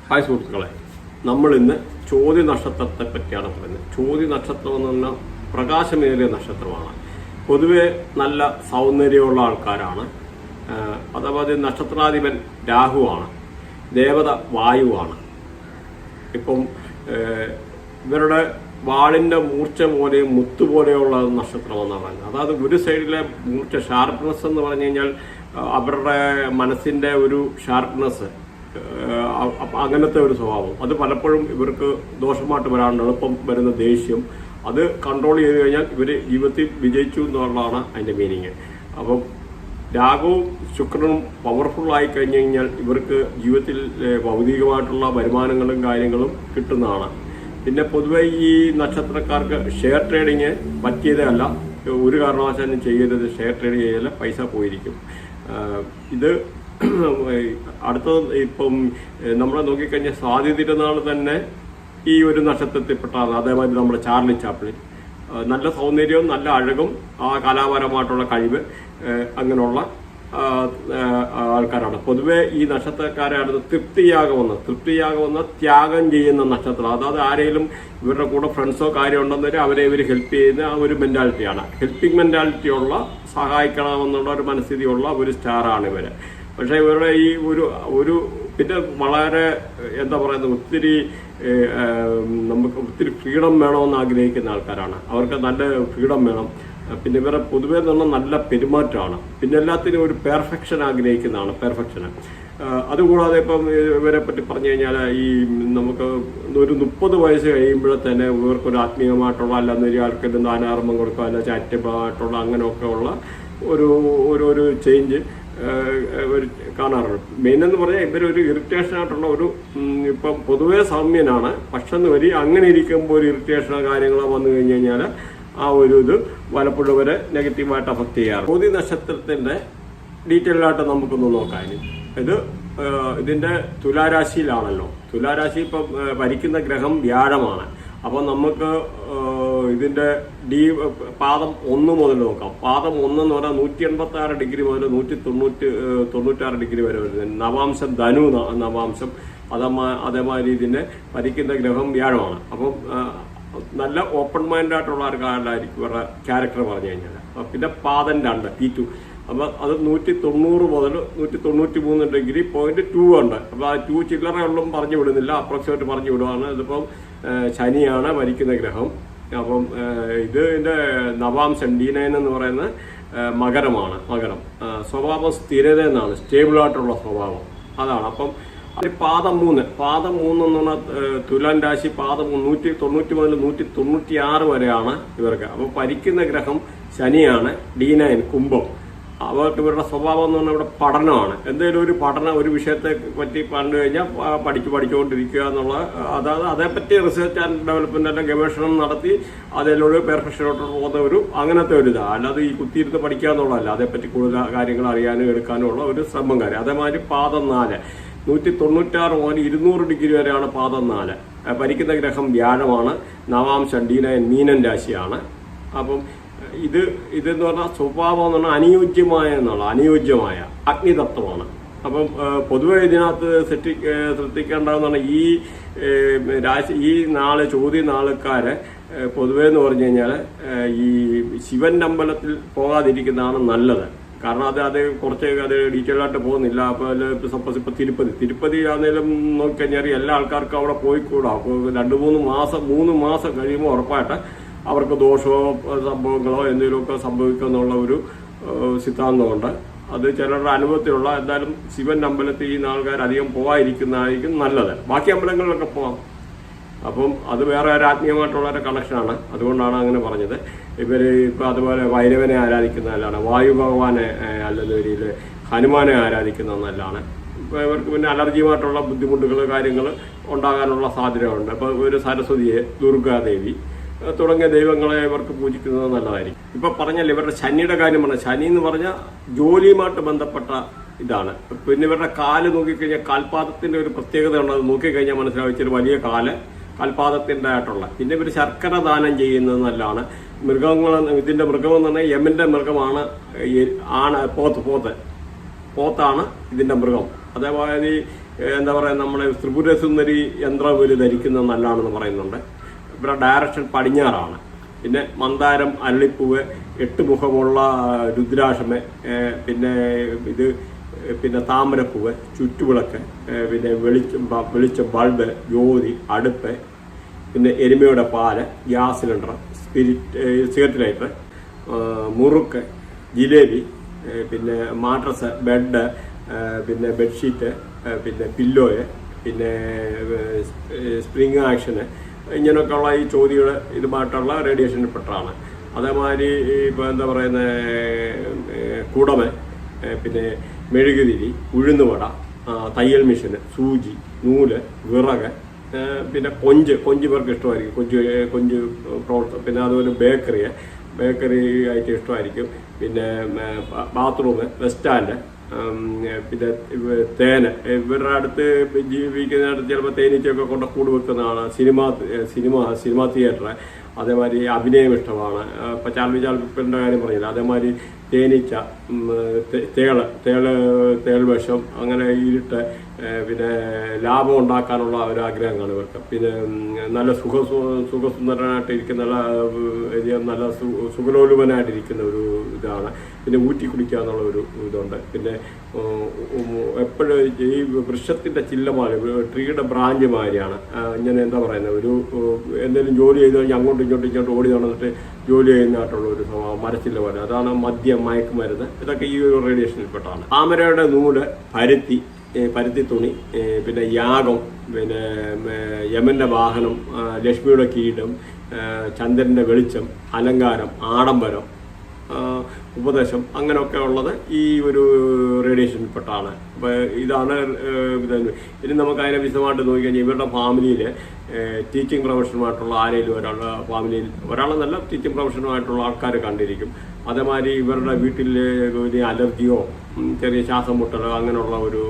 Hi സുഹൃത്തുക്കളെ, നമ്മളിന്ന് ചോതി നക്ഷത്രത്തെ പറ്റിയാണ് പറയുന്നത്. ചോതി നക്ഷത്രം എന്ന് പറഞ്ഞാൽ പ്രകാശമേറിയ നക്ഷത്രമാണ്. പൊതുവെ നല്ല സൗന്ദര്യമുള്ള ആൾക്കാരാണ്. അതേപോലെ നക്ഷത്രാധിപൻ രാഹുവാണ്, ദേവത വായുവാണ്. ഇപ്പം ഇവരുടെ വാളിൻ്റെ മൂർച്ച പോലെയും മുത്തുപോലെയുള്ള നക്ഷത്രമെന്നാണ് പറയുന്നത്. അതായത് ഒരു സൈഡിലെ മൂർച്ച ഷാർപ്പ്നെസ് എന്ന് പറഞ്ഞു കഴിഞ്ഞാൽ അവരുടെ മനസ്സിൻ്റെ ഒരു ഷാർപ്പ്നെസ്, അങ്ങനത്തെ ഒരു സ്വഭാവം, അത് പലപ്പോഴും ഇവർക്ക് ദോഷമായിട്ട് വരാറുണ്ട്. എളുപ്പം വരുന്ന ദേഷ്യം, അത് കൺട്രോൾ ചെയ്ത് കഴിഞ്ഞാൽ ഇവർ ജീവിതത്തിൽ വിജയിച്ചു എന്നുള്ളതാണ് അതിൻ്റെ മീനിങ്. അപ്പം രാഹുവും ശുക്രനും പവർഫുള്ളായി കഴിഞ്ഞു കഴിഞ്ഞാൽ ഇവർക്ക് ജീവിതത്തിൽ ഭൗതികമായിട്ടുള്ള വരുമാനങ്ങളും കാര്യങ്ങളും കിട്ടുന്നതാണ്. പിന്നെ പൊതുവെ ഈ നക്ഷത്രക്കാർക്ക് ഷെയർ ട്രേഡിങ് പറ്റിയതേ അല്ല, ഒരു കാരണവശാലും ചെയ്യരുത്. ഷെയർ ട്രേഡ് ചെയ്യല, പൈസ പോയിരിക്കും. ഇത് അടുത്തത് ഇപ്പം നമ്മളെ നോക്കിക്കഴിഞ്ഞാൽ സ്വാതി തിരുനാൾ തന്നെ ഈ ഒരു നക്ഷത്രത്തിൽപ്പെട്ടാണ്. അതേമാതിരി നമ്മുടെ ചാർലി ചാപ്ലിൻ, നല്ല സൗന്ദര്യവും നല്ല അഴകും ആ കലാപരമായിട്ടുള്ള കഴിവ് അങ്ങനെയുള്ള ആൾക്കാരാണ്. പൊതുവെ ഈ നക്ഷത്രക്കാരാണ് തൃപ്തിയാകുമെന്ന് ത്യാഗം ചെയ്യുന്ന നക്ഷത്രം. അതായത് ആരെങ്കിലും ഇവരുടെ കൂടെ ഫ്രണ്ട്സോ കാര്യം ഉണ്ടെന്നൊരു അവരെ ഇവർ ഹെൽപ്പ് ചെയ്യുന്ന ആ ഒരു മെന്റാലിറ്റിയാണ്. ഹെൽപ്പിംഗ് മെന്റാലിറ്റിയുള്ള, സഹായിക്കണമെന്നുള്ള ഒരു മനസ്ഥിതിയുള്ള ഒരു സ്റ്റാറാണ് ഇവര്. പക്ഷെ ഇവരുടെ ഈ ഒരു പിന്നെ വളരെ എന്താ പറയുന്നത്, നമുക്ക് ഒത്തിരി ഫ്രീഡം വേണമെന്ന് ആഗ്രഹിക്കുന്ന ആൾക്കാരാണ്. അവർക്ക് നല്ല ഫ്രീഡം വേണം. പിന്നെ ഇവരെ പൊതുവേ തന്നെ നല്ല പെരുമാറ്റമാണ്. പിന്നെ എല്ലാത്തിനും ഒരു പെർഫെക്ഷൻ ആഗ്രഹിക്കുന്നതാണ്, പെർഫെക്ഷന്. അതുകൂടാതെ ഇപ്പം ഇവരെ പറ്റി പറഞ്ഞു കഴിഞ്ഞാൽ ഈ നമുക്ക് ഒരു 30 വയസ്സ് കഴിയുമ്പോഴേ തന്നെ ഇവർക്കൊരു ആത്മീയമായിട്ടുള്ള, അല്ലാന്നൊരു ആൾക്കാരും ദാനാർമ്മം കൊടുക്കുക, അല്ല ചാരിറ്റബിളായിട്ടുള്ള അങ്ങനെയൊക്കെ ഉള്ള ഒരു ചേഞ്ച് ഒരു കാണാറുണ്ട്. മെയിൻ എന്ന് പറഞ്ഞാൽ ഇവരൊരു ഇറിറ്റേഷൻ ആയിട്ടുള്ള ഒരു, ഇപ്പം പൊതുവേ സൗമ്യനാണ്, പക്ഷെ അങ്ങനെ ഇരിക്കുമ്പോൾ ഒരു ഇറിറ്റേഷനോ കാര്യങ്ങളോ വന്നു കഴിഞ്ഞു കഴിഞ്ഞാൽ ആ ഒരു ഇത് പലപ്പോഴും വരെ നെഗറ്റീവായിട്ട് അഫക്ട് ചെയ്യാറ്. ചോതി നക്ഷത്രത്തിന്റെ ഡീറ്റെയിൽ ആയിട്ട് നമുക്കൊന്ന് നോക്കാം. ഇതിന്റെ തുലാരാശിയിലാണല്ലോ. തുലാരാശി ഇപ്പം ഭരിക്കുന്ന ഗ്രഹം വ്യാഴമാണ്. അപ്പം നമുക്ക് ഇതിന്റെ പാദം 1 മുതൽ നോക്കാം. പാദം 1 എന്ന് പറഞ്ഞാൽ 186 ഡിഗ്രി മുതൽ 196 ഡിഗ്രി വരെ വരുന്നത്. നവാംശം ധനു നവാംശം. അതേമാതിരി ഇതിനെ ഭരിക്കുന്ന ഗ്രഹം വ്യാഴമാണ്. അപ്പം നല്ല ഓപ്പൺ മൈൻഡ് ആയിട്ടുള്ള ആൾക്കാരായിരിക്കും ഇവരുടെ ക്യാരക്ടർ പറഞ്ഞു കഴിഞ്ഞാൽ. പിന്നെ പാദം 2 P2. അപ്പം അത് 190 മുതൽ 193 ഡിഗ്രി .2 ഉണ്ട്. അപ്പം ആ 2 ചില്ലറയുള്ളും പറഞ്ഞു വിടുന്നില്ല, അപ്രോക്സിമേറ്റ് പറഞ്ഞു വിടുവാണ്. ഇതിപ്പം ശനിയാണ് ഭരിക്കുന്ന ഗ്രഹം. അപ്പം ഇതിന്റെ നവാംശം D9 എന്ന് പറയുന്ന മകരമാണ്. സ്വഭാവം സ്ഥിരത എന്നാണ്, സ്റ്റേബിൾ ആയിട്ടുള്ള സ്വഭാവം അതാണ്. അപ്പം പാദം 3 എന്ന് പറഞ്ഞാൽ തുലാൻ രാശി പാദം 190 മുതൽ 196 വരെയാണ് ഇവർക്ക്. അപ്പം ഭരിക്കുന്ന ഗ്രഹം ശനിയാണ്. D9 കുംഭം. അവർക്ക് ഇവരുടെ സ്വഭാവം എന്ന് പറഞ്ഞാൽ ഇവിടെ പഠനമാണ്. എന്തെങ്കിലും ഒരു ഒരു വിഷയത്തെ പറ്റി പറഞ്ഞു കഴിഞ്ഞാൽ പഠിച്ചുകൊണ്ടിരിക്കുക എന്നുള്ള, അതായത് അതേപ്പറ്റി റിസർച്ച് ആൻഡ് ഡെവലപ്മെന്റ് അല്ല ഗവേഷണം നടത്തി അതിലൂടെ പെർഫെക്ഷനോട്ട് പോകുന്ന അങ്ങനത്തെ ഒരു ഇതാണ്. അല്ലാതെ ഈ കുത്തിയിരുന്ന് പഠിക്കുക എന്നുള്ളതല്ല, അതേപ്പറ്റി കൂടുതൽ കാര്യങ്ങൾ അറിയാനും എടുക്കാനും ഉള്ള ഒരു ശ്രമം കാര്യം. അതേമാതിരി പാദം 4 196 മുതൽ 200 ഡിഗ്രി വരെയാണ് പാദം 4. ഭരിക്കുന്ന ഗ്രഹം വ്യാഴമാണ്. നവാംശം D9 മീനൻ രാശിയാണ്. അപ്പം ഇതെന്ന് പറഞ്ഞാൽ സ്വഭാവം എന്ന് പറഞ്ഞാൽ അനുയോജ്യമായ അഗ്നിതത്വമാണ്. അപ്പം പൊതുവെ ഇതിനകത്ത് ശ്രദ്ധിക്കേണ്ടതെന്ന് പറഞ്ഞാൽ ഈ ചോദ്യ നാളുകാരെ പൊതുവെ എന്ന് പറഞ്ഞു കഴിഞ്ഞാൽ ഈ ശിവന്റെ അമ്പലത്തിൽ പോകാതിരിക്കുന്നതാണ് നല്ലത്. കാരണം അത് കുറച്ച് ഡീറ്റെയിൽ ആയിട്ട് പോകുന്നില്ല. അപ്പോൾ സപ്പോസ് ഇപ്പൊ തിരുപ്പതി ആണെങ്കിലും നോക്കിക്കഴിഞ്ഞാൽ എല്ലാ ആൾക്കാർക്കും അവിടെ പോയിക്കൂടാ. അപ്പോൾ 3 മാസം കഴിയുമ്പോൾ ഉറപ്പായിട്ട് അവർക്ക് ദോഷമോ സംഭവങ്ങളോ എന്തെങ്കിലുമൊക്കെ സംഭവിക്കുമെന്നുള്ള ഒരു സിദ്ധാന്തമുണ്ട്. അത് ചിലരുടെ അനുഭവത്തിലുള്ള. എന്തായാലും ശിവന്റെ അമ്പലത്തിൽ ഈ ആൾക്കാർ അധികം പോകാതിരിക്കുന്നതായിരിക്കും നല്ലത്. ബാക്കി അമ്പലങ്ങളിലൊക്കെ പോകാം. അപ്പം അത് വേറെ ഒരു ആത്മീയമായിട്ടുള്ള ഒരു കണക്ഷനാണ്. അതുകൊണ്ടാണ് അങ്ങനെ പറഞ്ഞത്. ഇപ്പം അതുപോലെ ഭൈരവനെ ആരാധിക്കുന്ന നല്ലതാണ്, വായു ഭഗവാനെ അല്ലെന്ന ഹനുമാനെ ആരാധിക്കുന്ന നല്ലതാണ്. ഇപ്പോൾ ഇവർക്ക് പിന്നെ അലർജിയുമായിട്ടുള്ള ബുദ്ധിമുട്ടുകൾ കാര്യങ്ങൾ ഉണ്ടാകാനുള്ള സാധ്യതയുണ്ട്. അപ്പോൾ ഒരു സരസ്വതിയെ, ദുർഗാദേവി തുടങ്ങിയ ദൈവങ്ങളെ ഇവർക്ക് പൂജിക്കുന്നത് നല്ലതായിരിക്കും. ഇപ്പൊ പറഞ്ഞാൽ ഇവരുടെ ശനിയുടെ കാര്യം പറഞ്ഞാൽ, ശനി എന്ന് പറഞ്ഞാൽ ജോലിയുമായിട്ട് ബന്ധപ്പെട്ട ഇതാണ്. പിന്നെ ഇവരുടെ കാല് നോക്കിക്കഴിഞ്ഞാൽ കാൽപാദത്തിന്റെ ഒരു പ്രത്യേകത ഉണ്ട്. അത് നോക്കിക്കഴിഞ്ഞാൽ മനസ്സിലാവിച്ചൊരു വലിയ കാൽപാദത്തിന്റെ ആയിട്ടുള്ള. പിന്നെ ഇവർ ശർക്കര ദാനം ചെയ്യുന്നത് നല്ലതാണ്. ഇതിന്റെ മൃഗം എന്ന് പറഞ്ഞാൽ യമന്റെ മൃഗമാണ്. പോത്താണ് ഇതിന്റെ മൃഗം. അതേപോലെ എന്താ പറയുക, നമ്മുടെ ത്രിപുരസുന്ദരി യന്ത്രം ഇവർ ധരിക്കുന്നത് നല്ലതാണെന്ന് പറയുന്നുണ്ട്. ഇവരുടെ ഡയറക്ഷൻ പടിഞ്ഞാറാണ്. പിന്നെ മന്ദാരം, അരളിപ്പൂവ്, 8 മുഖമുള്ള രുദ്രാക്ഷമ, പിന്നെ താമരപ്പൂവ്, ചുറ്റുവിളക്ക്, പിന്നെ വെളിച്ചം ബൾബ്, ജ്യോതി, അടുപ്പ്, പിന്നെ എരുമയുടെ പാല്, ഗ്യാസ് സിലിണ്ടർ, സിഗരറ്റ് ലൈറ്റർ, മുറുക്ക്, ജിലേബി, പിന്നെ മാട്രസ്, ബെഡ്, പിന്നെ ബെഡ്ഷീറ്റ്, പിന്നെ പില്ലോയ്, പിന്നെ സ്പ്രിങ് ആക്ഷന്, ഇങ്ങനെയൊക്കെയുള്ള ഈ ചോദ്യങ്ങൾ ഇതുമായിട്ടുള്ള റേഡിയേഷനിൽപ്പെട്ടാണ്. അതേമാതിരി ഇപ്പോൾ എന്താ പറയുന്നത്, കുടമ, പിന്നെ മെഴുകുതിരി, ഉഴുന്നുവട, തയ്യൽ മെഷീന്, സൂചി, നൂല്, വിറക്, പിന്നെ കൊഞ്ച് പേർക്ക് ഇഷ്ടമായിരിക്കും, കൊഞ്ച് പ്രോഡക്റ്റ്. പിന്നെ അതുപോലെ ബേക്കറി ആയിട്ട് ഇഷ്ടമായിരിക്കും. പിന്നെ ബാത്റൂം, ബസ് സ്റ്റാൻഡ്, പിന്നെ തേന്, ഇവരുടെ അടുത്ത് ജീവിക്കുന്നിടത്ത് ചിലപ്പോൾ തേനീച്ചയൊക്കെ കൊണ്ട് കൂട് വെക്കുന്നതാണ്. സിനിമ തിയേറ്റർ, അതേമാതിരി അഭിനയം ഇഷ്ടമാണ്. ഇപ്പം ചാൽവിപ്പിൻ്റെ കാര്യം പറഞ്ഞില്ല, അതേമാതിരി തേനീച്ച, തേൾ വിഷം, അങ്ങനെ ഇരുട്ട്, പിന്നെ ലാഭം ഉണ്ടാക്കാനുള്ള ഒരു ആഗ്രഹമാണ് ഇവർക്ക്. പിന്നെ നല്ല സുഖസുന്ദരനായിട്ടിരിക്കുന്ന നല്ല സുഖലോലുപനായിട്ടിരിക്കുന്ന ഒരു ഇതാണ്. പിന്നെ ഊറ്റി കുടിക്കുക എന്നുള്ള ഒരു ഇതുണ്ട്. പിന്നെ എപ്പോഴും ഈ വൃക്ഷത്തിൻ്റെ ചില്ലമാര്, ട്രീയുടെ ബ്രാഞ്ച് മാതിരിയാണ്. ഇങ്ങനെ എന്താ പറയുന്നത്, ഒരു എന്തെങ്കിലും ജോലി ചെയ്ത് കഴിഞ്ഞാൽ ഇങ്ങോട്ട് ഓടി നടന്നിട്ട് ജോലി ചെയ്യുന്നതായിട്ടുള്ള ഒരു സ്വഭാവം, മരച്ചില്ല പോലെ. അതാണ് മദ്യം, മയക്കുമരുന്ന്, ഇതൊക്കെ ഈ ഒരു റേഡിയേഷനിൽപ്പെട്ടാണ്. താമരയുടെ നൂല്, പരുത്തി തുണി, പിന്നെ യാഗം, പിന്നെ യമന്റെ വാഹനം, ലക്ഷ്മിയുടെ കിരീടം, ചന്ദ്രന്റെ വെളിച്ചം, അലങ്കാരം, ആഡംബരം, ഉപദേശം, അങ്ങനെയൊക്കെ ഉള്ളത് ഈ ഒരു റേഡിയേഷനിൽപ്പെട്ടാണ്. അപ്പോൾ ഇതാണ് ഇനി നമുക്ക് അതിനെ വിശദമായിട്ട് നോക്കിക്കഴിഞ്ഞാൽ ഇവരുടെ ഫാമിലിയിൽ ടീച്ചിങ് പ്രൊഫഷനുമായിട്ടുള്ള ആരെങ്കിലും ഫാമിലിയിൽ ഒരാളെന്നല്ല, ടീച്ചിങ് പ്രൊഫഷനുമായിട്ടുള്ള ആൾക്കാർ കണ്ടിരിക്കും. അതേമാതിരി ഇവരുടെ വീട്ടിൽ ഒരു അലർജിയോ ചെറിയ ശ്വാസം മുട്ടലോ അങ്ങനെയുള്ള ഒരു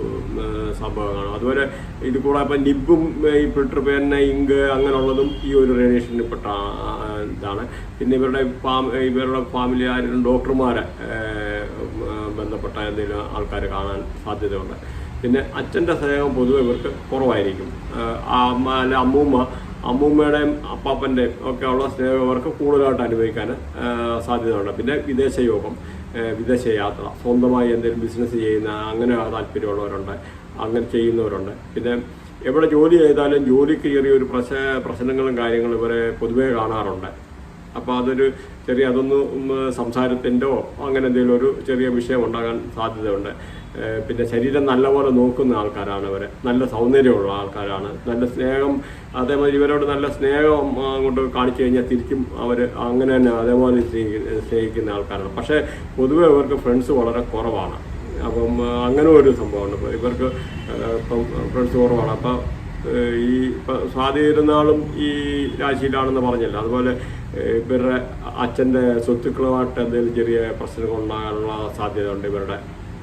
സംഭവമാണ്. അതുപോലെ ഇത് കൂടെ ഇപ്പം നിബും ഈ ഫിൽട്ടർ പേരിന് ഇങ്ക് അങ്ങനെയുള്ളതും ഈ ഒരു റേഡിയേഷനിൽപ്പെട്ട ഇതാണ്. പിന്നെ ഇവരുടെ ഫാമിലി ആരെങ്കിലും ഡോക്ടർമാരെ ബന്ധപ്പെട്ട എന്തെങ്കിലും ആൾക്കാർ കാണാൻ സാധ്യതയുണ്ട്. പിന്നെ അച്ഛൻ്റെ സ്നേഹം പൊതുവെ ഇവർക്ക് കുറവായിരിക്കും. അമ്മൂമ്മയുടെയും അപ്പാപ്പൻ്റെയും ഒക്കെ ഉള്ള സ്നേഹം ഇവർക്ക് കൂടുതലായിട്ട് അനുഭവിക്കാൻ സാധ്യതയുണ്ട്. പിന്നെ വിദേശയോഗം, വിദേശ യാത്ര, സ്വന്തമായി എന്തെങ്കിലും ബിസിനസ് ചെയ്യുന്ന അങ്ങനെ താല്പര്യമുള്ളവരുണ്ട്, അങ്ങനെ ചെയ്യുന്നവരുണ്ട്. പിന്നെ എവിടെ ജോലി ചെയ്താലും ജോലിക്ക് ചെറിയൊരു പ്രശ്നങ്ങളും കാര്യങ്ങളും ഇവരെ പൊതുവേ കാണാറുണ്ട്. അപ്പോൾ അതൊന്നും സംസാരത്തിൻ്റെയോ അങ്ങനെ എന്തെങ്കിലും ഒരു ചെറിയ വിഷയം ഉണ്ടാകാൻ സാധ്യതയുണ്ട്. പിന്നെ ശരീരം നല്ലപോലെ നോക്കുന്ന ആൾക്കാരാണ് ഇവർ, നല്ല സൗന്ദര്യമുള്ള ആൾക്കാരാണ്, നല്ല സ്നേഹം, അതേമാതിരി ഇവരോട് നല്ല സ്നേഹം അങ്ങോട്ട് കാണിച്ചു കഴിഞ്ഞാൽ തിരിച്ചും അവർ അങ്ങനെ തന്നെ അതേപോലെ സ്നേഹിക്കുന്ന ആൾക്കാരാണ്. പക്ഷേ പൊതുവെ ഇവർക്ക് ഫ്രണ്ട്സ് വളരെ കുറവാണ്. അപ്പം അങ്ങനെ ഒരു സംഭവമുണ്ട്. ഇപ്പോൾ ഇവർക്ക് ഇപ്പം ഫ്രണ്ട്സ് കുറവാണ്. അപ്പം ഇപ്പം സ്വാധീനാളും ഈ രാശിയിലാണെന്ന് പറഞ്ഞില്ല. അതുപോലെ ഇവരുടെ അച്ഛൻ്റെ സ്വത്തുക്കളുമായിട്ട് എന്തെങ്കിലും ചെറിയ പ്രശ്നങ്ങൾ ഉണ്ടാകാനുള്ള സാധ്യതയുണ്ട് ഇവരുടെ.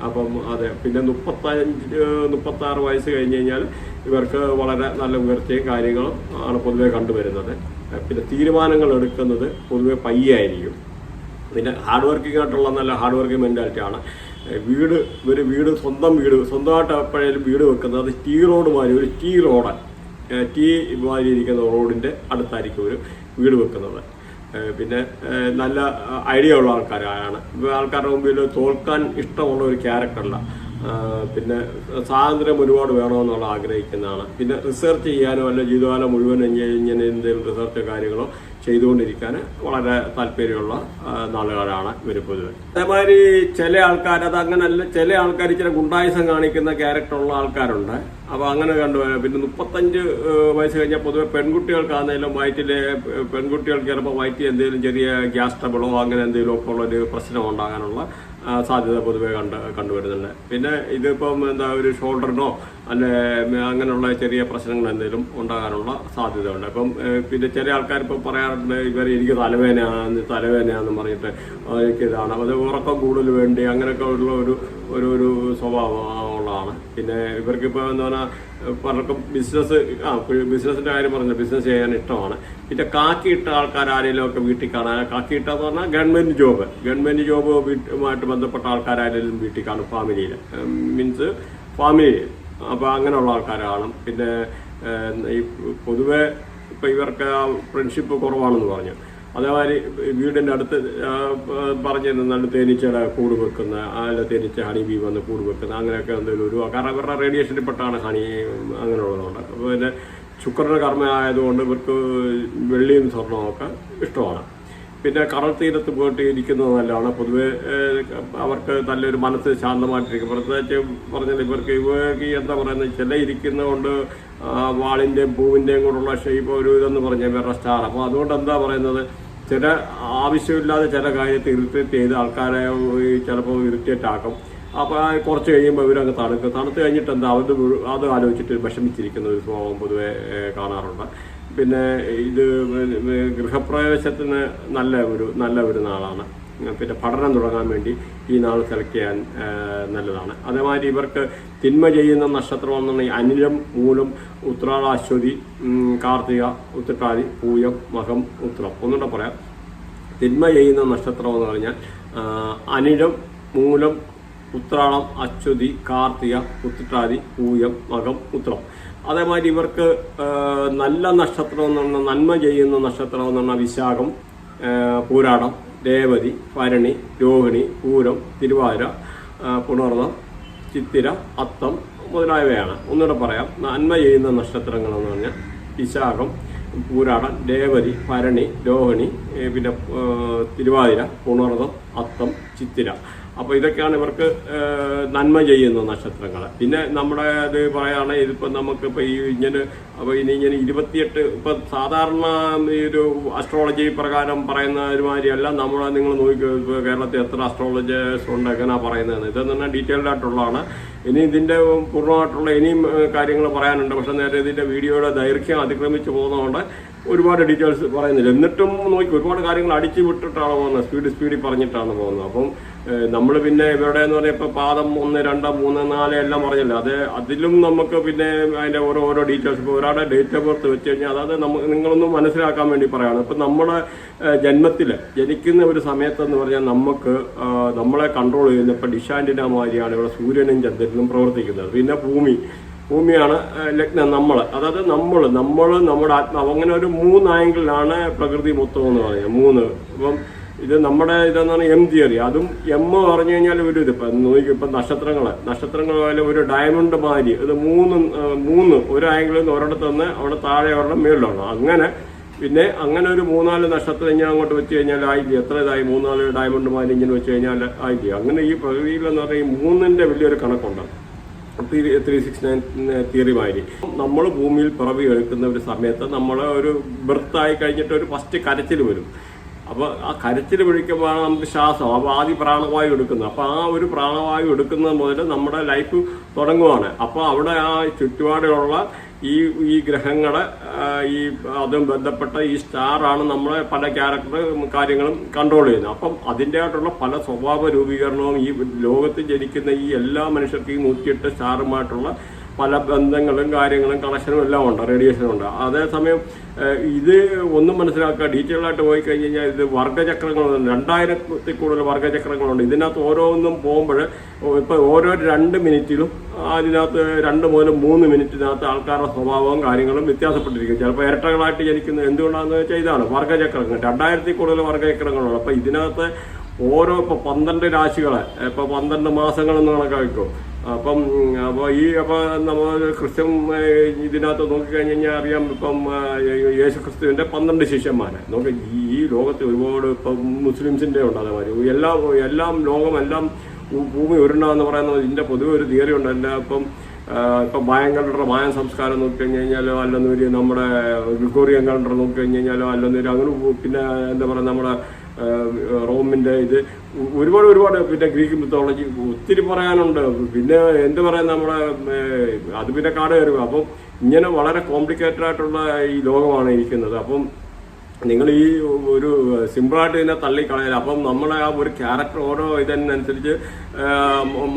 അപ്പം അതെ. പിന്നെ 35-36 വയസ്സ് കഴിഞ്ഞ് കഴിഞ്ഞാൽ ഇവർക്ക് വളരെ നല്ല ഉയർച്ചയും കാര്യങ്ങളും ആണ് പൊതുവെ കണ്ടുവരുന്നത്. പിന്നെ തീരുമാനങ്ങൾ എടുക്കുന്നത് പൊതുവെ പയ്യായിരിക്കും. പിന്നെ ഹാർഡ് വർക്കിംഗ് ആയിട്ടുള്ള നല്ല ഹാർഡ് വർക്കിംഗ് മെൻറ്റാലിറ്റിയാണ്. സ്വന്തമായിട്ട് എപ്പോഴേലും വീട് വെക്കുന്നത് അത് ടീ റോഡ് മാതിരി, ഒരു ടീ മാതിരി ഇരിക്കുന്ന റോഡിൻ്റെ അടുത്തായിരിക്കും ഒരു വീട് വെക്കുന്നത്. പിന്നെ നല്ല ഐഡിയ ഉള്ള ആൾക്കാരുടെ മുമ്പിൽ തോൽക്കാൻ ഇഷ്ടമുള്ള ഒരു ക്യാരക്ടറല്ല. പിന്നെ സ്വാതന്ത്ര്യം ഒരുപാട് വേണമെന്നുള്ള ആഗ്രഹിക്കുന്നതാണ്. പിന്നെ റിസർച്ച് ചെയ്യാനോ അല്ല ജീവിതകാലം മുഴുവൻ ഇങ്ങനെ എന്തെങ്കിലും റിസർച്ചോ കാര്യങ്ങളോ ചെയ്തുകൊണ്ടിരിക്കാൻ വളരെ താല്പര്യമുള്ള നാളുകാരാണ് ഇവർ പൊതുവെ. അതേമാതിരി ചില ആൾക്കാർ അതങ്ങനല്ല, ചില ആൾക്കാർ ചില ഗുണ്ടായുസം കാണിക്കുന്ന ക്യാരക്ടറുള്ള ആൾക്കാരുണ്ട്. അപ്പോൾ അങ്ങനെ കണ്ടുവരാം. പിന്നെ 35 വയസ്സ് കഴിഞ്ഞാൽ പൊതുവെ പെൺകുട്ടികൾക്കാണെങ്കിലും പെൺകുട്ടികൾക്ക് ചിലപ്പോൾ വയറ്റിൽ എന്തെങ്കിലും ചെറിയ ഗ്യാസ് ട്രബിളോ അങ്ങനെ എന്തെങ്കിലും ഒക്കെ ഉള്ളൊരു പ്രശ്നം ഉണ്ടാകാനുള്ള സാധ്യത പൊതുവെ കണ്ടുവരുന്നുണ്ട്. പിന്നെ ഇതിപ്പം ഒരു ഷോൾഡറിനോ അല്ലെ അങ്ങനെയുള്ള ചെറിയ പ്രശ്നങ്ങൾ എന്തെങ്കിലും ഉണ്ടാകാനുള്ള സാധ്യതയുണ്ട്. അപ്പം പിന്നെ ചില ആൾക്കാർ ഇപ്പം പറയാറുണ്ട് എനിക്ക് തലവേദനയാണെന്ന് പറഞ്ഞിട്ട് ഇതാണ് അത് ഉറക്കം കൂടുതൽ വേണ്ടി അങ്ങനെയൊക്കെ ഉള്ള ഒരു സ്വഭാവം ഉള്ളതാണ്. പിന്നെ ഇവർക്കിപ്പോൾ എന്താ പറഞ്ഞാൽ പലർക്കും ബിസിനസിന്റെ കാര്യം പറഞ്ഞ ബിസിനസ് ചെയ്യാൻ ഇഷ്ടമാണ്. പിന്നെ കാക്കിയിട്ട ആൾക്കാർ ആരെങ്കിലും ഒക്കെ വീട്ടിൽ കാണാൻ, കാക്കിയിട്ടെന്ന് പറഞ്ഞാൽ ഗവൺമെന്റ് ജോബുമായിട്ട് ബന്ധപ്പെട്ട ആൾക്കാരായാലും വീട്ടിൽ കാണും. ഫാമിലിയിൽ അപ്പോൾ അങ്ങനെയുള്ള ആൾക്കാരാണ്. പിന്നെ ഈ പൊതുവെ ഇപ്പോൾ ഇവർക്ക് ഫ്രണ്ട്ഷിപ്പ് കുറവാണെന്ന് പറഞ്ഞു. അതേമാതിരി വീടിൻ്റെ അടുത്ത് പറഞ്ഞിരുന്നു നല്ല തേനീച്ചയുടെ കൂട് വെക്കുന്ന, അല്ല തേനീച്ച ഹണി ബീ വന്ന് കൂട് വെക്കുന്ന അങ്ങനെയൊക്കെ എന്തെങ്കിലും ഒരു, കാരണം ഇവരുടെ റേഡിയേഷനിൽ പെട്ടാണ് ഹണി അങ്ങനെയുള്ളതുകൊണ്ട്. അപ്പോൾ പിന്നെ ശുക്രൻ്റെ കർമ്മ ആയതുകൊണ്ട് ഇവർക്ക് വെള്ളിയും സ്വർണ്ണമൊക്കെ ഇഷ്ടമാണ്. പിന്നെ കടൽ തീരത്ത് പോയിട്ട് ഇരിക്കുന്നത് നല്ലതാണ്. പൊതുവെ അവർക്ക് നല്ലൊരു മനസ്സ് ശാന്തമായിട്ടിരിക്കും. പ്രത്യേകിച്ച് പറഞ്ഞാൽ ഇവർക്ക് എന്താ പറയുന്നത്, ചില ഇരിക്കുന്നതുകൊണ്ട് വാളിൻ്റെയും പൂവിൻ്റെയും കൂടെയുള്ള ഷേപ്പ് ഒരു ഇതെന്ന് പറഞ്ഞാൽ ഇവരുടെ സ്റ്റാർ. അപ്പോൾ അതുകൊണ്ട് എന്താ പറയുന്നത്, ചില ആവശ്യമില്ലാതെ ചില കാര്യത്തെ ഇറിറ്റേറ്റ് ചെയ്ത് ആൾക്കാരെ ചിലപ്പോൾ ഇറിറ്റേറ്റ് ആക്കും. അപ്പോൾ കുറച്ച് കഴിയുമ്പോൾ ഇവരങ്ങ് തണുത്ത് കഴിഞ്ഞിട്ട് എന്താ അത് ആലോചിച്ചിട്ട് വിഷമിച്ചിരിക്കുന്ന ഒരു സ്വഭാവം പൊതുവെ കാണാറുണ്ട്. പിന്നെ ഇത് ഗൃഹപ്രവേശത്തിന് നല്ല ഒരു നാളാണ്. പിന്നെ പഠനം തുടങ്ങാൻ വേണ്ടി ഈ നാൾ സെലക്ട് ചെയ്യാൻ നല്ലതാണ്. അതേമാതിരി ഇവർക്ക് തിന്മ ചെയ്യുന്ന നക്ഷത്രം എന്നുണ്ടെങ്കിൽ അനിഴം, മൂലം, ഉത്രാട, അശ്വതി, കാർത്തിക, ഉത്രട്ടാതി, പൂയം, മകം, ഉത്രം. ഒന്നുകൂടെ പറയാം. തിന്മ ചെയ്യുന്ന നക്ഷത്രം എന്ന് പറഞ്ഞാൽ അനിഴം, മൂലം, ഉത്രാടം, അശ്വതി, കാർത്തിക, ഉത്രട്ടാതി, പൂയം, മകം, ഉത്രം. അതേമാതിരി ഇവർക്ക് നല്ല നക്ഷത്രം എന്ന് പറഞ്ഞാൽ നന്മ ചെയ്യുന്ന നക്ഷത്രം എന്ന് പറഞ്ഞാൽ വിശാഖം, പൂരാടം, രേവതി, ഭരണി, രോഹിണി, പൂരം, തിരുവാതിര, പുണർന്നം, ചിത്തിര, അത്തം മുതലായവയാണ്. ഒന്നുകൂടെ പറയാം. നന്മ ചെയ്യുന്ന നക്ഷത്രങ്ങളെന്ന് പറഞ്ഞാൽ വിശാഖം, പൂരാടം, രേവതി, ഭരണി, രോഹിണി, പിന്നെ തിരുവാതിര, പുണർന്നം, അത്തം, ചിത്തിര. അപ്പോൾ ഇതൊക്കെയാണ് ഇവർക്ക് നന്മ ചെയ്യുന്ന നക്ഷത്രങ്ങൾ. പിന്നെ നമ്മുടെ ഇത് പറയുകയാണെങ്കിൽ ഇതിപ്പോൾ നമുക്കിപ്പോൾ അപ്പോൾ ഇനി 28 ഇപ്പം സാധാരണ ഈ ഒരു അസ്ട്രോളജി പ്രകാരം പറയുന്ന ഒരുമാതിരിയല്ല നിങ്ങൾ നോക്കി കേരളത്തിൽ എത്ര അസ്ട്രോളജേഴ്സ് ഉണ്ട്, എങ്ങനെയാണ് പറയുന്നത്. ഇതെന്ന് പറഞ്ഞാൽ ഡീറ്റെയിൽഡ് ആയിട്ടുള്ളതാണ്. ഇനി ഇതിൻ്റെ പൂർണ്ണമായിട്ടുള്ള ഇനിയും കാര്യങ്ങൾ പറയാനുണ്ട്. പക്ഷേ നേരെ ഇതിൻ്റെ വീഡിയോയുടെ ദൈർഘ്യം അതിക്രമിച്ച് പോകുന്നതുകൊണ്ട് ഒരുപാട് ഡീറ്റെയിൽസ് പറയുന്നില്ല. എന്നിട്ടും നോക്കി ഒരുപാട് കാര്യങ്ങൾ അടിച്ചു വിട്ടിട്ടാണ് പോകുന്നത്, സ്പീഡിൽ പറഞ്ഞിട്ടാണ് പോകുന്നത്. അപ്പം നമ്മൾ പിന്നെ ഇവരുടെ എന്ന് പറഞ്ഞാൽ ഇപ്പോൾ പാദം 1, 2, 3, 4 എല്ലാം പറഞ്ഞല്ലോ. അതിലും നമുക്ക് പിന്നെ അതിൻ്റെ ഓരോ ഡീറ്റെയിൽസ്, ഇപ്പോൾ ഒരാളുടെ ഡേറ്റ് ഓഫ് ബർത്ത് വെച്ച് കഴിഞ്ഞാൽ അതായത് നിങ്ങളൊന്നും മനസ്സിലാക്കാൻ വേണ്ടി പറയുകയാണ്. ഇപ്പം നമ്മുടെ ജന്മത്തിൽ ജനിക്കുന്ന ഒരു സമയത്തെന്ന് പറഞ്ഞാൽ നമ്മളെ കൺട്രോൾ ചെയ്യുന്ന ഇപ്പോൾ ഡിഷാൻറ്റിൻ്റെ മാതിരിയാണ് ഇവിടെ സൂര്യനും ചന്ദ്രനും പ്രവർത്തിക്കുന്നത്. പിന്നെ ഭൂമിയാണ് ലഗ്നം. അതായത് നമ്മുടെ ആത്മാവ്, അങ്ങനെ ഒരു 3 ആംഗിളിലാണ് പ്രകൃതി മൊത്തം എന്ന് പറയുന്നത്. 3. ഇപ്പം ഇത് നമ്മുടെ ഇതെന്ന് പറഞ്ഞാൽ എം തിയറി. അതും എം പറഞ്ഞു കഴിഞ്ഞാൽ ഇപ്പം നക്ഷത്രങ്ങൾ പോലെ ഒരു ഡയമണ്ട് മാതിരി ഇത് 3 ഒരു ആംഗിളിൽ നിന്ന് ഒരിടത്ത് നിന്ന് അവിടെ താഴെ ഒരെണ്ണം മേളിലാണ്. പിന്നെ അങ്ങനെ ഒരു 3-4 നക്ഷത്രം ഇങ്ങനെ അങ്ങോട്ട് വെച്ച് കഴിഞ്ഞാൽ ആയില്ല. എത്ര ഇതായി 3-4 ഡയമണ്ട് മാതിരി ഇങ്ങനെ വെച്ച് കഴിഞ്ഞാൽ ആയില്ല. അങ്ങനെ ഈ പ്രകൃതിയിലെന്ന് പറഞ്ഞാൽ ഈ 3ന്റെ വലിയൊരു കണക്കുണ്ട്. 369 തിയറി മാതിരി നമ്മൾ ഭൂമിയിൽ പിറവി എടുക്കുന്ന ഒരു സമയത്ത് നമ്മൾ ഒരു ബർത്തായി കഴിഞ്ഞിട്ട് ഒരു ഫസ്റ്റ് കരച്ചിൽ വരും. അപ്പോൾ ആ കരച്ചിൽ വിളിക്കുമ്പോഴാണ് നമുക്ക് ശ്വാസം, അപ്പോൾ ആദ്യം പ്രാണവായു എടുക്കുന്നത്. അപ്പോൾ ആ ഒരു പ്രാണവായു എടുക്കുന്നത് മുതൽ നമ്മുടെ ലൈഫ് തുടങ്ങുവാണ്. അപ്പോൾ അവിടെ ആ ചുറ്റുപാടുള്ള ഈ ഗ്രഹങ്ങളെ അതും ബന്ധപ്പെട്ട ഈ സ്റ്റാറാണ് നമ്മളെ പല കാര്യങ്ങളും കൺട്രോൾ ചെയ്യുന്നത്. അപ്പം അതിൻ്റെതായിട്ടുള്ള പല സ്വഭാവ രൂപീകരണവും ഈ ലോകത്ത് ജനിക്കുന്ന ഈ എല്ലാ മനുഷ്യർക്കും ഈ 108 സ്റ്റാറുമായിട്ടുള്ള പല ബന്ധങ്ങളും കാര്യങ്ങളും കണക്ഷനും എല്ലാം ഉണ്ട്, റേഡിയേഷനും ഉണ്ട്. അതേസമയം ഇത് ഒന്നും മനസ്സിലാക്കുക, ഡീറ്റെയിൽ ആയിട്ട് പോയി കഴിഞ്ഞ് കഴിഞ്ഞാൽ ഇത് വർഗ്ഗചക്രങ്ങളുണ്ട്. 2000-ൽ കൂടുതൽ വർഗ്ഗചക്രങ്ങളുണ്ട്. ഇതിനകത്ത് ഓരോന്നും പോകുമ്പോൾ ഇപ്പോൾ ഓരോ 2 മിനിറ്റിലും അതിനകത്ത് 2 മുതൽ 3 മിനിറ്റിനകത്ത് ആൾക്കാരുടെ സ്വഭാവവും കാര്യങ്ങളും വ്യത്യാസപ്പെട്ടിരിക്കും. ചിലപ്പോൾ ഇരട്ടകളായിട്ട് ജനിക്കുന്നത് എന്തുകൊണ്ടാണെന്ന് വെച്ചാൽ ഇതാണ് വർഗ്ഗചക്രങ്ങൾ. 2000-ൽ കൂടുതൽ വർഗ്ഗചക്രങ്ങളുണ്ട്. അപ്പോൾ ഇതിനകത്ത് ഇപ്പോൾ 12 രാശികളെ ഇപ്പോൾ 12 മാസങ്ങളെന്ന് കണക്കാക്കിക്കോ. അപ്പോൾ നമ്മൾ ക്രിസ്ത്യൻ ഇതിനകത്ത് നോക്കിക്കഴിഞ്ഞ് കഴിഞ്ഞാൽ അറിയാം. ഇപ്പം യേശു ക്രിസ്തുവിൻ്റെ 12 ശിഷ്യന്മാരെ നോക്കി. ഈ ലോകത്ത് ഒരുപാട് ഇപ്പം മുസ്ലിംസിൻ്റെ ഉണ്ട്. അതേമാതിരി എല്ലാം ഭൂമി ഉരുണ്ടെന്ന് പറയുന്നത് ഇതിൻ്റെ പൊതുവെ ഒരു തിയറി ഉണ്ട്. ഇപ്പം മായൻ സംസ്കാരം നോക്കിക്കഴിഞ്ഞ് കഴിഞ്ഞാലോ, അല്ലെന്നൊരു നമ്മുടെ ഗ്രിഗോറിയൻ കലണ്ടർ നോക്കിക്കഴിഞ്ഞ് കഴിഞ്ഞാലോ, അല്ലെന്നൊരു അങ്ങനെ പിന്നെ എന്താ പറയുക നമ്മുടെ റോമിൻ്റെ ഇത് ഒരുപാട് പിന്നെ ഗ്രീക്ക് മിത്തോളജി ഒത്തിരി പറയാനുണ്ട്. പിന്നെ എന്ത് പറയാൻ നമ്മുടെ അത് പിന്നെ കാട് കയറുക. അപ്പം ഇങ്ങനെ വളരെ കോംപ്ലിക്കേറ്റഡ് ആയിട്ടുള്ള ഈ ലോകമാണ് ഇരിക്കുന്നത്. അപ്പം നിങ്ങൾ ഈ ഒരു സിമ്പിളായിട്ട് ഇതിനെ തള്ളിക്കളയാൻ. അപ്പം നമ്മളെ ആ ഒരു ക്യാരക്ടർ ഓരോ ഇതിനനുസരിച്ച്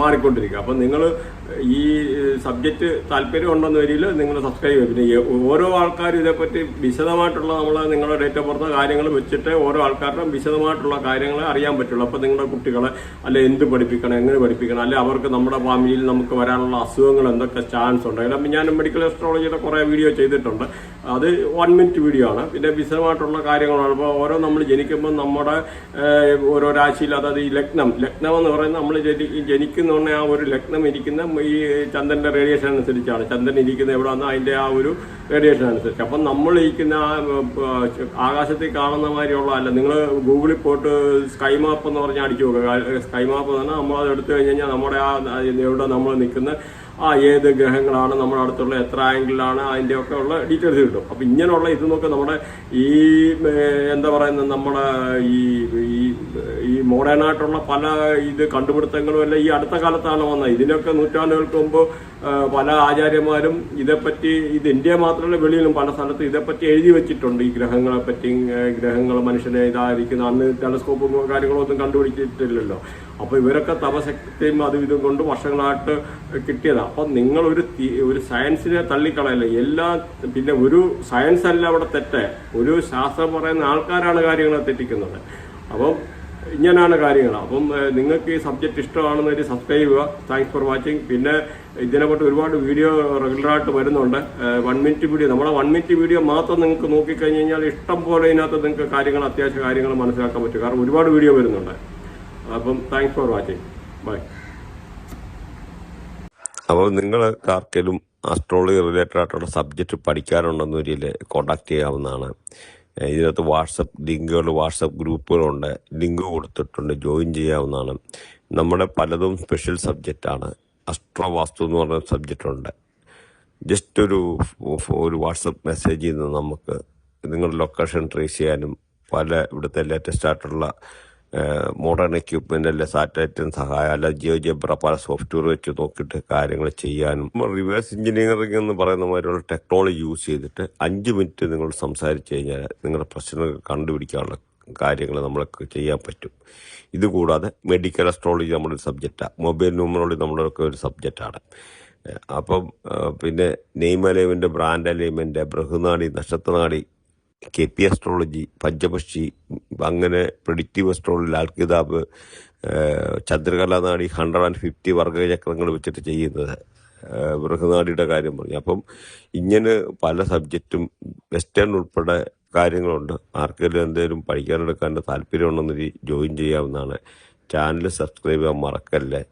മാറിക്കൊണ്ടിരിക്കുക. അപ്പം നിങ്ങൾ ഈ സബ്ജക്റ്റ് താല്പര്യം ഉണ്ടെന്ന വരിയിൽ നിങ്ങൾ സബ്സ്ക്രൈബ് ചെയ്യും. പിന്നെ ഓരോ ആൾക്കാരും ഇതേപ്പറ്റി വിശദമായിട്ടുള്ള നിങ്ങളുടെ ഡേറ്റ് ഓഫ് ബർത്ത് കാര്യങ്ങൾ വെച്ചിട്ട് ഓരോ ആൾക്കാരുടെയും വിശദമായിട്ടുള്ള കാര്യങ്ങളെ അറിയാൻ പറ്റുള്ളൂ. അപ്പോൾ നിങ്ങളുടെ കുട്ടികളെ അല്ലെ എന്ത് പഠിപ്പിക്കണം, എങ്ങനെ പഠിപ്പിക്കണം, അല്ലെ അവർക്ക് നമ്മുടെ ഫാമിലിയിൽ നമുക്ക് വരാനുള്ള അസുഖങ്ങൾ എന്തൊക്കെ ചാൻസ് ഉണ്ട്. എല്ലാം ഞാൻ മെഡിക്കൽ അസ്ട്രോളജിയുടെ കുറേ വീഡിയോ ചെയ്തിട്ടുണ്ട്. അത് 1 മിനിറ്റ് വീഡിയോ ആണ്. പിന്നെ വിശദമായിട്ടുള്ള കാര്യങ്ങളാണ്. ഇപ്പോൾ ഓരോ നമ്മൾ ജനിക്കുമ്പോൾ നമ്മുടെ ഓരോ രാശിയിൽ, അതായത് ഈ ലഗ്നം എന്ന് പറയുന്നത് നമ്മൾ ജനിക്കുന്ന ആ ഒരു ലഗ്നം ഇരിക്കുന്ന ഈ ചന്ദ്രന്റെ റേഡിയേഷൻ അനുസരിച്ചാണ്. ചന്ദ്രൻ ഇരിക്കുന്ന എവിടെയാണെന്നോ അതിന്റെ ആ ഒരു റേഡിയേഷൻ അനുസരിച്ച്. അപ്പം നമ്മൾ ഇരിക്കുന്ന ആകാശത്തിൽ കാണുന്ന മാതിരിയുള്ള അല്ല. നിങ്ങൾ ഗൂഗിളിൽ പോയിട്ട് സ്കൈ മാപ്പ് എന്ന് പറഞ്ഞാൽ അടിച്ചു നോക്കുക. സ്കൈ മാപ്പ് എന്ന് പറഞ്ഞാൽ നമ്മൾ അത് എടുത്തു കഴിഞ്ഞ് കഴിഞ്ഞാൽ നമ്മുടെ ആ എവിടെ നമ്മൾ നിൽക്കുന്ന ഏത് ഗ്രഹങ്ങളാണ് നമ്മുടെ അടുത്തുള്ള എത്ര ആംഗിളിലാണ് അതിൻ്റെ ഒക്കെ ഉള്ള ഡീറ്റെയിൽസ് കിട്ടും. അപ്പം ഇങ്ങനെയുള്ള ഇത് നോക്കുക. നമ്മുടെ ഈ എന്താ പറയുന്നത്, നമ്മുടെ ഈ മോഡേണായിട്ടുള്ള പല കണ്ടുപിടുത്തങ്ങളും എല്ലാം ഈ അടുത്ത കാലത്താണ് വന്നത്. ഇതിനൊക്കെ നൂറ്റാണ്ടുകൾക്ക് മുമ്പ് പല ആചാര്യന്മാരും ഇതേപ്പറ്റി ഇന്ത്യ മാത്രമല്ല വെളിയിലും പല സ്ഥലത്തും ഇതേപ്പറ്റി എഴുതി വെച്ചിട്ടുണ്ട്. ഈ ഗ്രഹങ്ങളെ പറ്റി, ഗ്രഹങ്ങൾ മനുഷ്യനെ ഇതായിരിക്കുന്ന അന്ന് ടെലസ്കോപ്പും കാര്യങ്ങളും ഒന്നും കണ്ടുപിടിച്ചിട്ടില്ലല്ലോ. അപ്പോൾ ഇവരൊക്കെ തപശക്തിയും അതും ഇതും കൊണ്ട് വർഷങ്ങളായിട്ട് കിട്ടിയതാണ്. അപ്പം നിങ്ങൾ ഒരു സയൻസിനെ തള്ളിക്കളയല്ല. പിന്നെ ഒരു സയൻസ് അല്ല അവിടെ തെറ്റ്, ഒരു ശാസ്ത്രം പറയുന്ന ആൾക്കാരാണ് കാര്യങ്ങളെ തെറ്റിക്കുന്നത്. അപ്പം ഇങ്ങനെയാണ് കാര്യങ്ങൾ. അപ്പം നിങ്ങൾക്ക് ഈ സബ്ജക്റ്റ് ഇഷ്ടമാണെന്നൊരു സബ്സ്ക്രൈബ് ചെയ്യുക. Thanks for watching. പിന്നെ ഇതിനെപ്പറ്റി ഒരുപാട് വീഡിയോ റെഗുലറായിട്ട് വരുന്നുണ്ട്. 1 മിനിറ്റ് വീഡിയോ, നമ്മുടെ 1 മിനിറ്റ് വീഡിയോ മാത്രം നിങ്ങൾക്ക് നോക്കിക്കഴിഞ്ഞ് കഴിഞ്ഞാൽ ഇഷ്ടം പോലെ ഇതിനകത്ത് നിങ്ങൾക്ക് അത്യാവശ്യ കാര്യങ്ങൾ മനസ്സിലാക്കാൻ പറ്റും. കാരണം ഒരുപാട് വീഡിയോ വരുന്നുണ്ട്. അപ്പം താങ്ക്സ് ഫോർ വാച്ചിങ്. ബൈ. അപ്പോൾ നിങ്ങൾ ആർക്കെങ്കിലും അസ്ട്രോളജി റിലേറ്റഡ് ആയിട്ടുള്ള സബ്ജക്റ്റ് പഠിക്കാനുണ്ടെന്ന രീതിയിൽ കോൺടാക്ട് ചെയ്യാവുന്നതാണ്. ഇതിനകത്ത് വാട്സപ്പ് ഗ്രൂപ്പുകളുണ്ട്, ലിങ്ക് കൊടുത്തിട്ടുണ്ട്, ജോയിൻ ചെയ്യാവുന്നതാണ്. നമ്മുടെ പലതും സ്പെഷ്യൽ സബ്ജക്റ്റാണ്. അസ്ട്രോ വാസ്തു എന്ന് പറഞ്ഞ സബ്ജക്റ്റ് ഉണ്ട്. ജസ്റ്റ് ഒരു വാട്സപ്പ് മെസ്സേജ് ചെയ്യുന്ന നമുക്ക് നിങ്ങളുടെ ലൊക്കേഷൻ ട്രേസ് ചെയ്യാനും ഇവിടുത്തെ ലേറ്റസ്റ്റ് ആയിട്ടുള്ള മോഡേൺ എക്യുപ്മെന്റ് അല്ലെ സാറ്റലൈറ്റിന് സഹായം അല്ല ജിയോജബ്ര പല സോഫ്റ്റ്വെയർ വെച്ച് നോക്കിയിട്ട് കാര്യങ്ങൾ ചെയ്യാനും റിവേഴ്സ് എഞ്ചിനീയറിംഗ് എന്ന് പറയുന്ന മാതിരിയുള്ള ടെക്നോളജി യൂസ് ചെയ്തിട്ട് 5 മിനിറ്റ് നിങ്ങൾ സംസാരിച്ചു കഴിഞ്ഞാൽ നിങ്ങളുടെ പ്രശ്നങ്ങൾ കണ്ടുപിടിക്കാനുള്ള കാര്യങ്ങൾ നമ്മൾക്ക് ചെയ്യാൻ പറ്റും. ഇതുകൂടാതെ മെഡിക്കൽ അസ്ട്രോളജി നമ്മുടെ ഒരു സബ്ജക്റ്റാണ്. മൊബൈൽ ന്യൂമറോളജി നമ്മുടെയൊക്കെ ഒരു സബ്ജക്റ്റാണ്. അപ്പം പിന്നെ നെയിം അലൈൻമെന്റ്, ബ്രാൻഡ് അലൈൻമെന്റ്, ബൃഹനാടി, നക്ഷത്രനാടി, KP അസ്ട്രോളജി, പഞ്ചപക്ഷി, അങ്ങനെ പ്രെഡിക്റ്റീവ് അസ്ട്രോളജി, ലാൽ കിതാബ്, ചന്ദ്രകലാനാടി, 150 വർഗചക്രങ്ങൾ വെച്ചിട്ട് ചെയ്യുന്നത്, ബൃഹനാടിയുടെ കാര്യം പറഞ്ഞു. അപ്പം ഇങ്ങനെ പല സബ്ജക്റ്റും വെസ്റ്റേൺ ഉൾപ്പെടെ കാര്യങ്ങളുണ്ട്. ആർക്കെങ്കിലും എന്തെങ്കിലും പഠിക്കാനെടുക്കാൻ താല്പര്യമുണ്ടെന്ന് ജോയിൻ ചെയ്യാവുന്നതാണ്. ചാനൽ സബ്സ്ക്രൈബ് ചെയ്യാൻ മറക്കല്ലേ.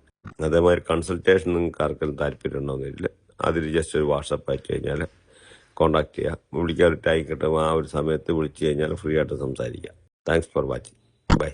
അതേമാതിരി കൺസൾട്ടേഷൻ നിങ്ങൾക്ക് ആർക്കെങ്കിലും താല്പര്യം ഉണ്ടോന്നില്ല, അതിൽ ജസ്റ്റ് ഒരു വാട്സപ്പ് അയച്ചു കഴിഞ്ഞാൽ കോൺടാക്ട് ചെയ്യുക. വിളിക്കാൻ ഒരു ടൈം കിട്ടും, ആ ഒരു സമയത്ത് വിളിച്ചു കഴിഞ്ഞാൽ ഫ്രീ ആയിട്ട് സംസാരിക്കാം. Thanks for watching. ബൈ.